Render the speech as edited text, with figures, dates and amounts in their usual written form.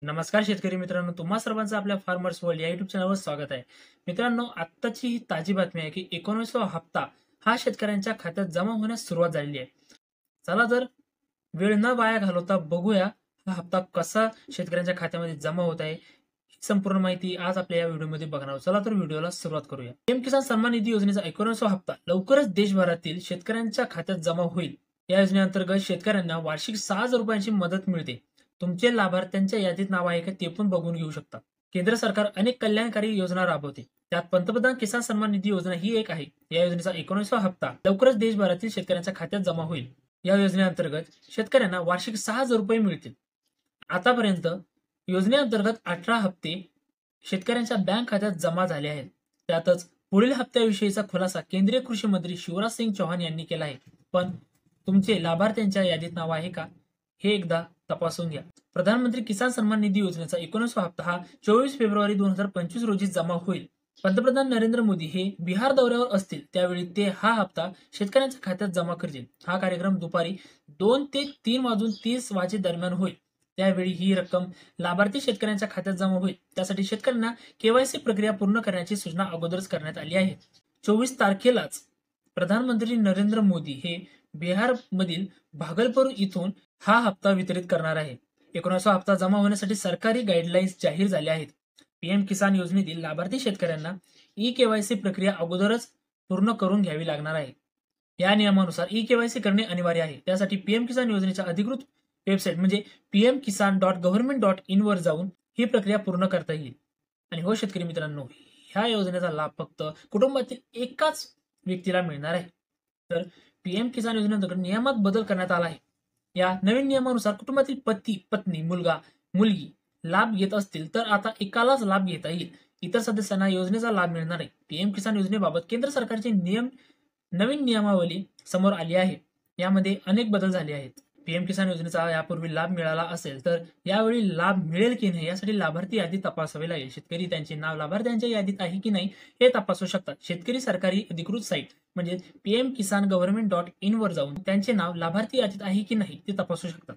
नमस्कार शेतकरी मित्रांनो, तुम्हा सर्वांचं आपल्या फार्मर्स वर्ल्ड या युट्यूब चॅनलवर स्वागत आहे. मित्रांनो, आत्ताची ही ताजी बातमी आहे की 19वा हप्ता हा शेतकऱ्यांच्या खात्यात जमा होण्यास सुरुवात झालेली आहे. चला तर वेळ न वाया घालवता बघूया हा हप्ता कसा शेतकऱ्यांच्या खात्यामध्ये जमा होत आहे. ही संपूर्ण माहिती आज आपल्या या व्हिडिओमध्ये बघणार आहोत. चला तर व्हिडिओला सुरुवात करूया. पीएम किसान सन्मान निधी योजनेचा 19वा हप्ता लवकरच देशभरातील शेतकऱ्यांच्या खात्यात जमा होईल. या योजनेअंतर्गत शेतकऱ्यांना वार्षिक 6,000 रुपयांची मदत मिळते. तुमचे लाभार्थ्यांच्या यादीत नाव आहे का ते पण बघून घेऊ शकता. केंद्र सरकार अनेक कल्याणकारी योजना राबवते. त्यात पंतप्रधान किसान सन्मान निधी योजना ही एक आहे. या योजनेचा 19वा हप्ता लवकरच देशभरातील शेतकऱ्यांच्या खात्यात जमा होईल. या योजनेअंतर्गत शेतकऱ्यांना वार्षिक 6,000 रुपये मिळतील. आतापर्यंत योजनेअंतर्गत 18 हप्ते शेतकऱ्यांच्या बँक खात्यात जमा झाले आहेत. त्यातच पुढील हप्त्याविषयीचा खुलासा केंद्रीय कृषी मंत्री शिवराज सिंग चौहान यांनी केला आहे. पण तुमचे लाभार्थ्यांच्या यादीत नाव आहे का हे एकदा तपासून घ्या. प्रधानमंत्री किसान सन्मान निधी योजनेचा 19वा हप्ता हा 24 फेब्रुवारी 2025 रोजी जमा होईल. पंतप्रधान नरेंद्र मोदी हे बिहार दौऱ्यावर असतील त्यावेळी ते हा हप्ता शेतकऱ्यांच्या खात्यात जमा करतील. हा कार्यक्रम दुपारी 2 ते 3:30 वाजे दरम्यान होईल. त्यावेळी ही रक्कम लाभार्थी शेतकऱ्यांच्या खात्यात जमा होईल. त्यासाठी शेतकऱ्यांना केवायसी प्रक्रिया पूर्ण करण्याची सूचना अगोदरच करण्यात आली आहे. 24 तारखेलाच प्रधानमंत्री नरेंद्र मोदी हे बिहारमधील भागलपूर इथून हा हप्ता वितरित करणार आहे. 19वा हप्ता जमा होण्यासाठी सरकारी गाईडलाईन्स जाहीर झाल्या आहेत. पीएम किसान योजनेतील लाभार्थी शेतकऱ्यांना ई-केवायसी प्रक्रिया अगोदरच पूर्ण करून घ्यावी लागणार आहे. या नियमानुसार ई-केवायसी करणे अनिवार्य आहे. त्यासाठी पीएम किसान योजनेच्या अधिकृत वेबसाईट म्हणजे pmkisan.government.in वर जाऊन ही प्रक्रिया पूर्ण करता येईल. आणि हो शेतकरी मित्रांनो, ह्या योजनेचा लाभ फक्त कुटुंबातील एकाच व्यक्तीला मिळणार आहे. तर पीएम किसान योजनेअंतर्गत नियमात बदल करण्यात आला आहे. या नवीन नियमानुसार कुटुंबातील पती, पत्नी, मुलगा, मुलगी लाभ घेत असतील तर आता एकालाच लाभ घेता येईल. इतर सदस्यांना योजनेचा लाभ मिळणार आहे. पीएम किसान योजनेबाबत केंद्र सरकारचे नवीन नियमावली समोर आली आहे. यामध्ये अनेक बदल झाले आहेत. पीएम किसान योजनेचा यापूर्वी लाभ मिळाला असेल तर यावेळी लाभ मिळेल की नाही यासाठी लाभार्थी यादी तपासावी लागेल. शेतकरी त्यांचे नाव लाभार्थ्यांच्या यादीत आहे की नाही हे तपासू शकतात. शेतकरी सरकारी अधिकृत साईट म्हणजे pmkisan.government.in वर जाऊन त्यांचे नाव लाभार्थी यादीत आहे की नाही ते तपासू शकतात.